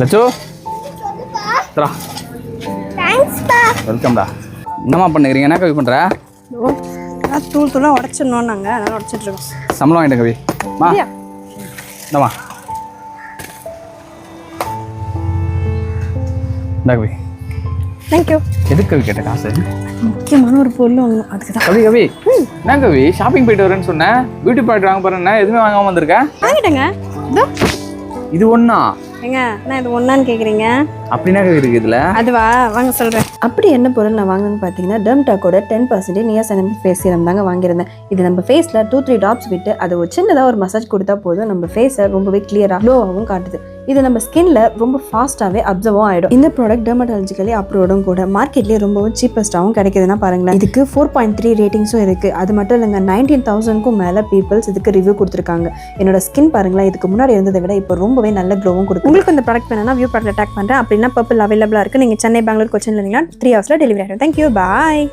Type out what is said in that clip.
லட்சு தரா வெல்கம்டா. என்னம்மா பண்ணுறீங்க? என்ன கவி பண்ணுற? தூள் தூளாக உடச்சிடணும். நாங்கள் அதனால் உடச்சிட்ருக்கோம். சம்பளம் வாங்கிட்டேன் கவி. மா இந்தம்மா இந்த கவி. தேங்க்யூ. எதுக்கு கவி கேட்ட காசு? முக்கியமான ஒரு பொருள் வாங்கணும், அதுக்கு தான். கவி கவி என்ன கவி ஷாப்பிங் போயிட்டு வரேன்னு சொன்னேன், பியூட்டி ப்ராடக்ட் வாங்க போறேன்னா எதுவுமே வாங்காமல் வந்திருக்கேன். வாங்கிட்டேங்க. இதோ இது ஒன்றா? ஏங்க நான் இது ஒன்றான்னு கேட்குறீங்க? அப்படின்னா கவி இருக்குது இதில். அதுவா, வாங்க சொல்கிறேன். அப்படி என்ன பொருள் நான் வாங்கினேன்னு பார்த்தீங்கன்னா, டெர்ம்டாக்கோட 10% நியாசனம் ஃபேஸ் சீரம் தாங்க வாங்கியிருந்தேன். இது நம்ம ஃபேஸில் 2-3 ட்ராப்ஸ் விட்டு அதை ஒரு சின்னதாக ஒரு மசாஜ் கொடுத்தா போதும், நம்ம ஃபேஸை ரொம்பவே கிளியராக க்ளோவாகவும் காட்டுது. இது நம்ம ஸ்கின்ல ரொம்ப ஃபாஸ்ட்டாகவே அப்சர்வும் ஆகிடும். இந்த ப்ராடக்ட் டெர்மட்டாலஜிக்கலி அப்ரூவ்டும் கூட, மார்க்கெட்லேயே ரொம்பவும் சீப்பஸ்ட்டாகவும் கிடைக்குதுன்னா பாருங்களேன். இதுக்கு 4.3 ரேட்டிங்ஸும் இருக்குது. அது மட்டும் இல்லைங்க, 19,000க்கும் மேலே பீப்புள்ஸ் இதுக்கு ரிவ்யூ கொடுத்துருக்காங்க. என்னோட ஸ்கின் பாருங்களேன், இதுக்கு முன்னாடி இருந்ததை விட இப்போ ரொம்பவே நல்ல க்ளோவும் கொடுக்கும். உங்களுக்கு இந்த ப்ராடக்ட் வேணும்னா வியூ ப்ராடக்ட் அட்டாக் பண்ணுறேன். அப்படின்னா பர்பிள் அவைலபிளாக இருக்குது. நீங்கள் சென்னை, பெங்களூர், கொச்சின்ல இருந்தீங்கன்னா 3 ஹவர்ஸில் டெலிவரி ஆகிடும். தேங்க்யூ, பாய்.